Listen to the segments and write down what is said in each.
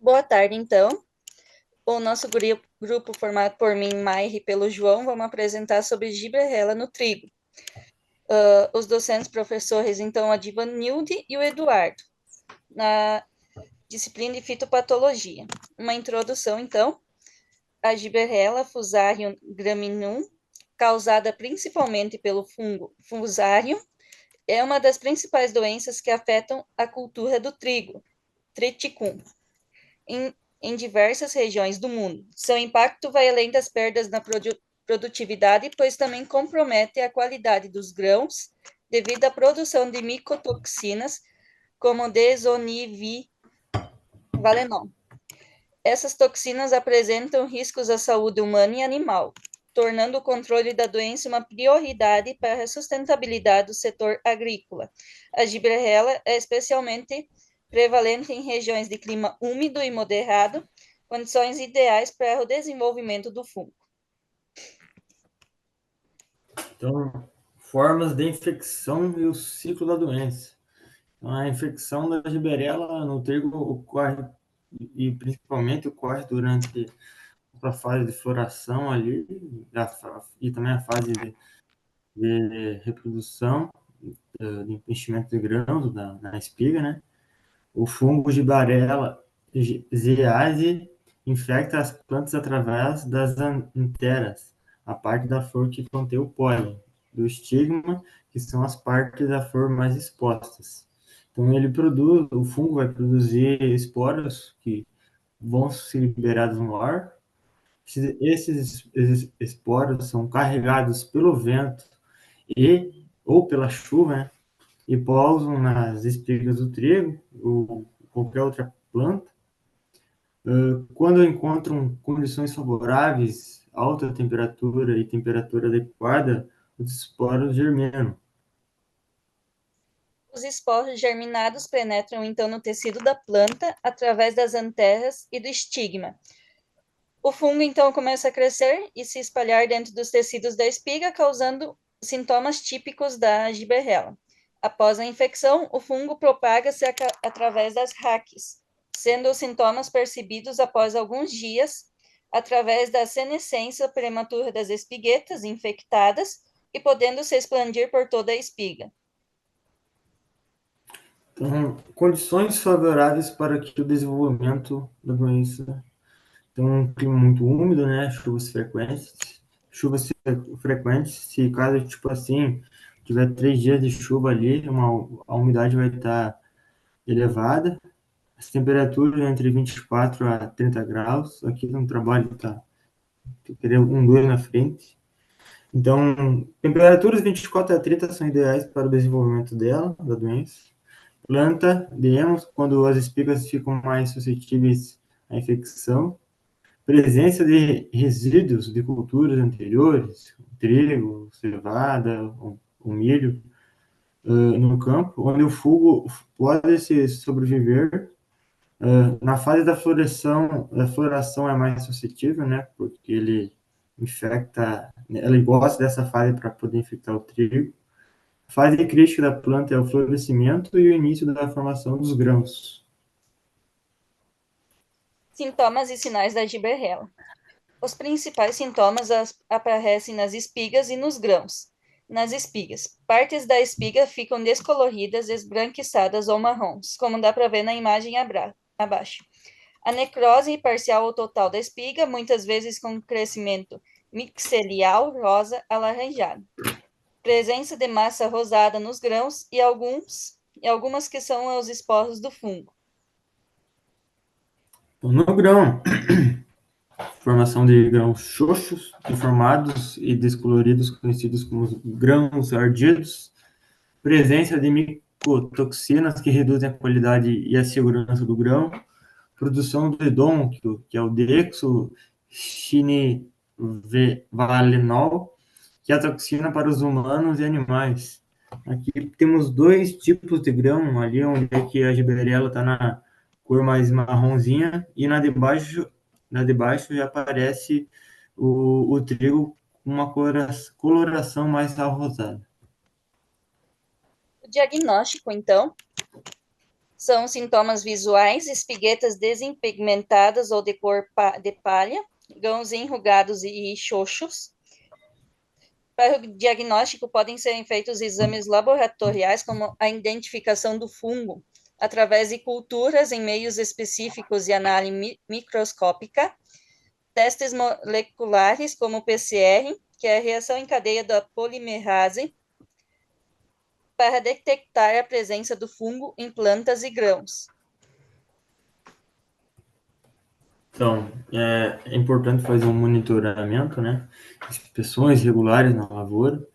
Boa tarde, então. O nosso grupo formado por mim, Maire e pelo João, vamos apresentar sobre Gibberella no trigo. Os docentes professores, então, a Divanilde e o Eduardo, na disciplina de fitopatologia. Uma introdução, então. A Gibberella Fusarium graminum, causada principalmente pelo fungo Fusarium, é uma das principais doenças que afetam a cultura do trigo, Triticum, em diversas regiões do mundo. Seu impacto vai além das perdas na produtividade, pois também compromete a qualidade dos grãos devido à produção de micotoxinas como desonivivalenol. Essas toxinas apresentam riscos à saúde humana e animal, tornando o controle da doença uma prioridade para a sustentabilidade do setor agrícola. A Gibberella é especialmente prevalente em regiões de clima úmido e moderado, condições ideais para o desenvolvimento do fungo. Então, formas de infecção e o ciclo da doença. Então, a infecção da Gibberella no trigo ocorre, e principalmente ocorre durante a fase de floração ali, e também a fase de reprodução, de enchimento de grãos na espiga, né? O fungo Gibberella zeae infecta as plantas através das anteras, a parte da flor que contém o pólen, do estigma, que são as partes da flor mais expostas. Então o fungo vai produzir esporos que vão ser liberados no ar. Esses esporos são carregados pelo vento ou pela chuva, né? E pousam nas espigas do trigo ou qualquer outra planta. Quando encontram condições favoráveis, alta temperatura e temperatura adequada, os esporos germinam. Os esporos germinados penetram então no tecido da planta através das anteras e do estigma. O fungo então começa a crescer e se espalhar dentro dos tecidos da espiga, causando sintomas típicos da Gibberella. Após a infecção, o fungo propaga-se através das raquis, sendo os sintomas percebidos após alguns dias, através da senescência prematura das espiguetas infectadas e podendo se expandir por toda a espiga. Então, condições favoráveis para que o desenvolvimento da doença. Então, um clima muito úmido, né? Chuvas frequentes, se caso, tipo assim, tiver 3 dias de chuva ali, a umidade vai estar elevada. As temperaturas entre 24 a 30 graus. Aqui no trabalho tá querendo um 2 na frente. Então, temperaturas 24 a 30 são ideais para o desenvolvimento dela, da doença. Planta de emos, quando as espigas ficam mais suscetíveis à infecção. Presença de resíduos de culturas anteriores, trigo, cevada, o milho, no campo, onde o fungo pode se sobreviver. Na fase da floração é mais suscetível, né? Porque ele gosta dessa fase para poder infectar o trigo. A fase crítica da planta é o florescimento e o início da formação dos grãos. Sintomas e sinais da Gibberella. Os principais sintomas aparecem nas espigas e nos grãos. Nas espigas, partes da espiga ficam descoloridas, esbranquiçadas ou marrons, como dá para ver na imagem abaixo. A necrose parcial ou total da espiga, muitas vezes com crescimento mixelial, rosa, alaranjado. Presença de massa rosada nos grãos e algumas que são os esporos do fungo. No grão, formação de grãos xoxos, deformados e descoloridos, conhecidos como grãos ardidos. Presença de micotoxinas que reduzem a qualidade e a segurança do grão. Produção do edom, que é o dexoxinivalenol, que é a toxina para os humanos e animais. Aqui temos dois tipos de grão, ali onde é que a Gibberella está na cor mais marronzinha, e na de baixo já aparece o trigo com uma coloração mais arrosada. O diagnóstico, então, São sintomas visuais, espiguetas desempigmentadas ou de cor de palha, grãos enrugados e xoxos. Para o diagnóstico, podem ser feitos exames laboratoriais, como a identificação do fungo, através de culturas em meios específicos e análise microscópica, testes moleculares, como o PCR, que é a reação em cadeia da polimerase, para detectar a presença do fungo em plantas e grãos. Então, é importante fazer um monitoramento, né? Inspeções regulares na lavoura,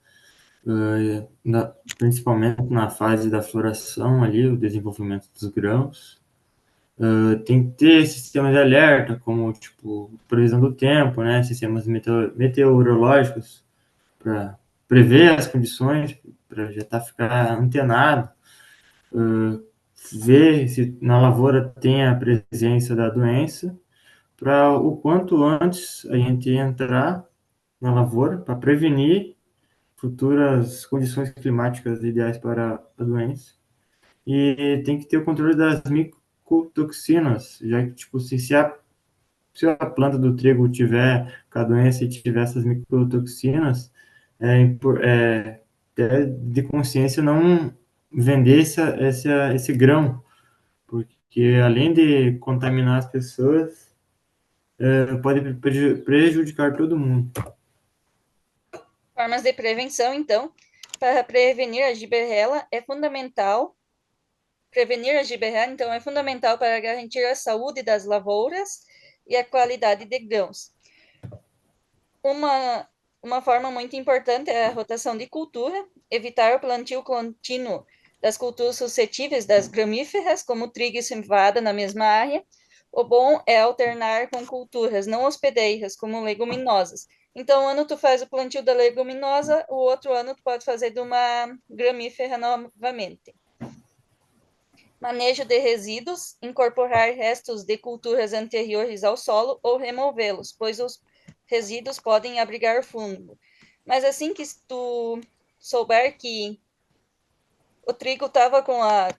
principalmente na fase da floração ali, o desenvolvimento dos grãos. Tem que ter sistemas de alerta, como, tipo, previsão do tempo, né? Sistemas meteorológicos para prever as condições, para já ficar antenado, ver se na lavoura tem a presença da doença, para o quanto antes a gente entrar na lavoura, para prevenir futuras condições climáticas ideais para a doença. E tem que ter o controle das micotoxinas, já que, tipo, se a planta do trigo tiver com a doença e tiver essas micotoxinas, é de consciência não vender esse grão, porque além de contaminar as pessoas, pode prejudicar todo mundo. Formas de prevenção, então, para prevenir a giberela é fundamental. Prevenir a giberela, então, é fundamental para garantir a saúde das lavouras e a qualidade de grãos. Uma forma muito importante é a rotação de cultura, evitar o plantio contínuo das culturas suscetíveis das gramíferas, como trigo e cevada, na mesma área. O bom é alternar com culturas não hospedeiras, como leguminosas. Então, um ano tu faz o plantio da leguminosa, o outro ano tu pode fazer de uma gramífera novamente. Manejo de resíduos, incorporar restos de culturas anteriores ao solo ou removê-los, pois os resíduos podem abrigar fungo. Mas assim que tu souber que o trigo estava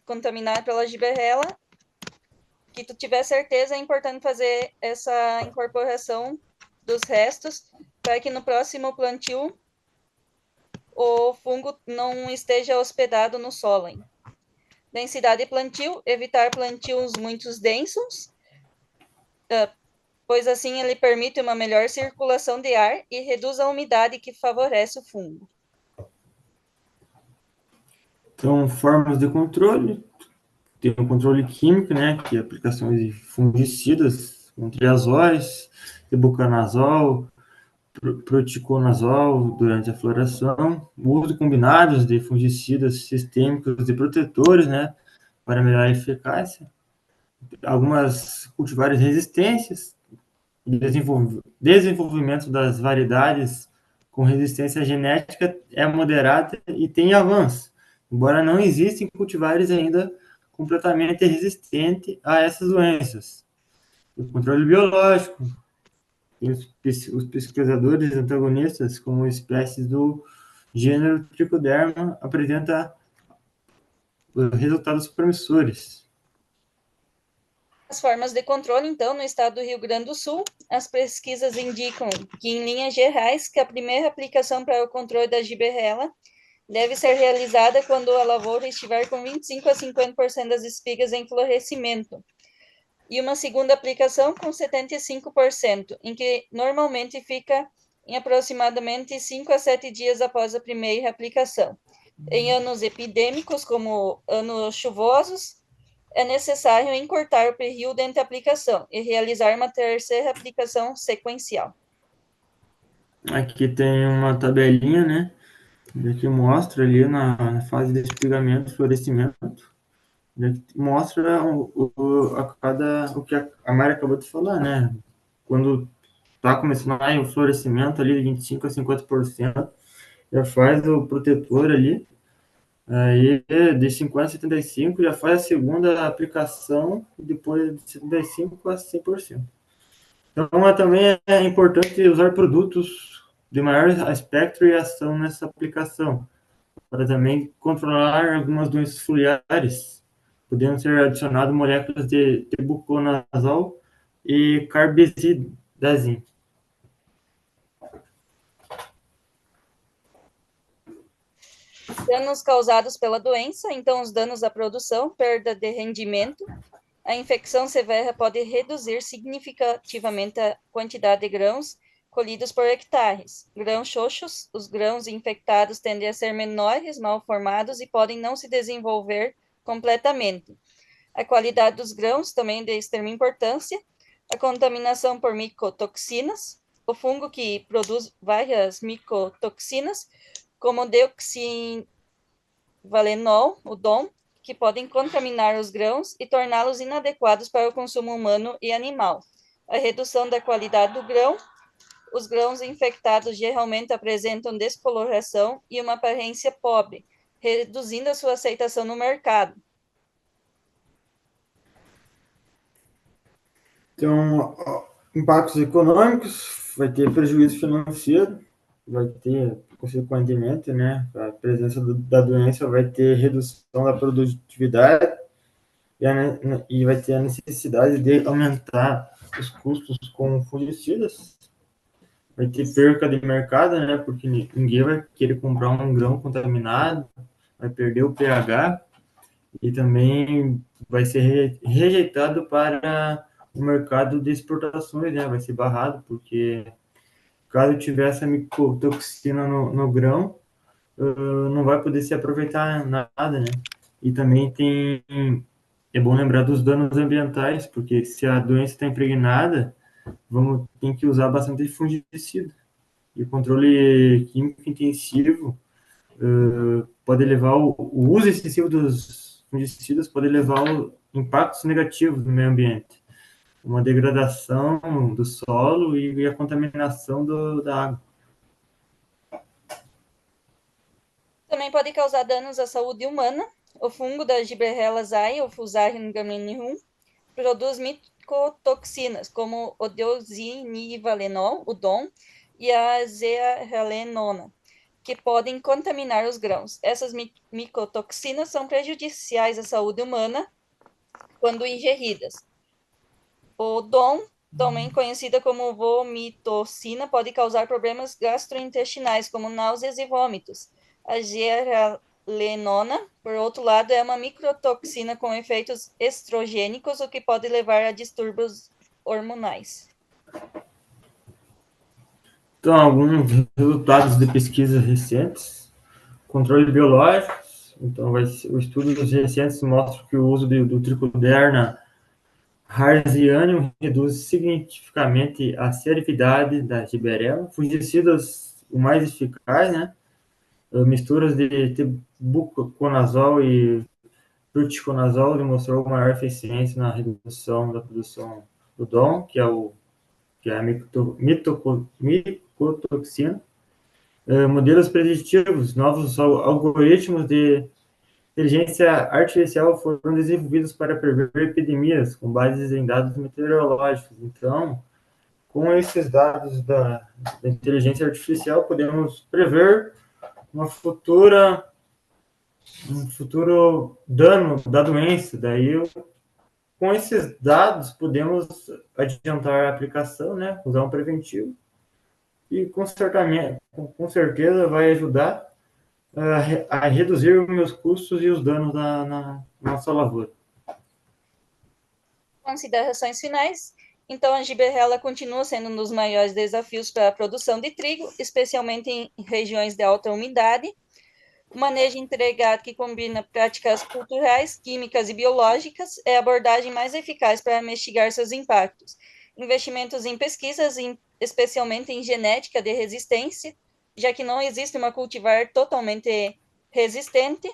contaminado pela giberela, que tu tiver certeza, é importante fazer essa incorporação dos restos para que no próximo plantio o fungo não esteja hospedado no solo. Hein? Densidade de plantio, evitar plantios muito densos, pois assim ele permite uma melhor circulação de ar e reduz a umidade que favorece o fungo. Então, formas de controle, tem o controle químico, né, que é aplicações de fungicidas, com triazóis, ibucanazol, proticonazol durante a floração, o uso combinados de fungicidas sistêmicos e protetores, né, para melhorar a eficácia, algumas cultivares resistências, desenvolvimento das variedades com resistência genética é moderada e tem avanço, embora não existem cultivares ainda completamente resistentes a essas doenças. O controle biológico, os pesquisadores antagonistas, como espécies do gênero Trichoderma, apresentam resultados promissores. As formas de controle, então, no estado do Rio Grande do Sul, as pesquisas indicam que, em linhas gerais, que a primeira aplicação para o controle da giberela deve ser realizada quando a lavoura estiver com 25 a 50% das espigas em florescimento, e uma segunda aplicação com 75%, em que normalmente fica em aproximadamente 5 a 7 dias após a primeira aplicação. Em anos epidêmicos, como anos chuvosos, é necessário encurtar o período entre a aplicação e realizar uma terceira aplicação sequencial. Aqui tem uma tabelinha, né, que mostra ali na fase de espigamento e florescimento, mostra o que a Mari acabou de falar, né? Quando está começando o florescimento ali de 25 a 50%, já faz o protetor ali, aí de 50 a 75 já faz a segunda aplicação, e depois de 75 a 100%. Então, também é importante usar produtos de maior espectro e ação nessa aplicação, para também controlar algumas doenças foliares, podendo ser adicionado moléculas de tebuconazol e carbendazim. Danos causados pela doença, então os danos à produção, perda de rendimento. A infecção severa pode reduzir significativamente a quantidade de grãos colhidos por hectares. Grãos xoxos, os grãos infectados tendem a ser menores, mal formados e podem não se desenvolver completamente. A qualidade dos grãos também é de extrema importância. A contaminação por micotoxinas, o fungo que produz várias micotoxinas, como deoxinvalenol, o DOM, que podem contaminar os grãos e torná-los inadequados para o consumo humano e animal. A redução da qualidade do grão. Os grãos infectados geralmente apresentam descoloração e uma aparência pobre, reduzindo a sua aceitação no mercado. Então, impactos econômicos, vai ter prejuízo financeiro, vai ter, consequentemente, né, a presença da doença vai ter redução da produtividade e vai ter a necessidade de aumentar os custos com fungicidas, vai ter perca de mercado, né, porque ninguém vai querer comprar um grão contaminado, vai perder o pH e também vai ser rejeitado para o mercado de exportações, né, vai ser barrado, porque caso tivesse a micotoxina no grão, não vai poder se aproveitar nada, né? E também é bom lembrar dos danos ambientais, porque se a doença está impregnada, tem que usar bastante fungicida. E o controle químico intensivo pode levar o uso excessivo dos fungicidas pode levar a impactos negativos no meio ambiente, uma degradação do solo e a contaminação da água. Também pode causar danos à saúde humana. O fungo da Gibberella zai, ou Fusarium gramineum, produz micotoxinas, como o deoxinivalenol, o DOM, e a zearalenona, que podem contaminar os grãos. Essas micotoxinas são prejudiciais à saúde humana quando ingeridas. O DOM, também conhecida como vomitocina, pode causar problemas gastrointestinais, como náuseas e vômitos. A zearalenona, por outro lado, é uma microtoxina com efeitos estrogênicos, o que pode levar a distúrbios hormonais. Então, alguns resultados de pesquisas recentes, controle biológico. Então, os estudos recentes mostram que o uso do tricoderma Harzianum reduz significativamente a servidade da Gibberella. Fungicidas, o mais eficaz, né? Misturas de tebuconazol e fluticasone demonstrou maior eficiência na redução da produção do DOM, que é a micotoxina. Modelos preditivos, novos algoritmos de inteligência artificial foram desenvolvidos para prever epidemias com bases em dados meteorológicos. Então, com esses dados da inteligência artificial, podemos prever um futuro dano da doença. Daí, com esses dados, podemos adiantar a aplicação, né? Usar um preventivo. E com certeza vai ajudar a reduzir os meus custos e os danos na nossa lavoura. Considerações finais. Então, a Gibberella continua sendo um dos maiores desafios para a produção de trigo, especialmente em regiões de alta umidade. O manejo integrado que combina práticas culturais, químicas e biológicas é a abordagem mais eficaz para mitigar seus impactos. Investimentos em pesquisas, especialmente em genética de resistência, já que não existe uma cultivar totalmente resistente,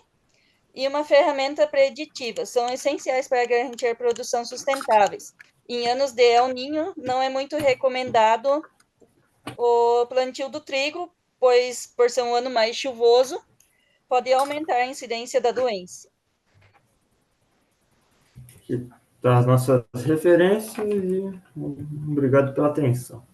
e uma ferramenta preditiva, são essenciais para garantir produção sustentáveis. Em anos de El Niño, não é muito recomendado o plantio do trigo, pois, por ser um ano mais chuvoso, pode aumentar a incidência da doença. Aqui tá as nossas referências e obrigado pela atenção.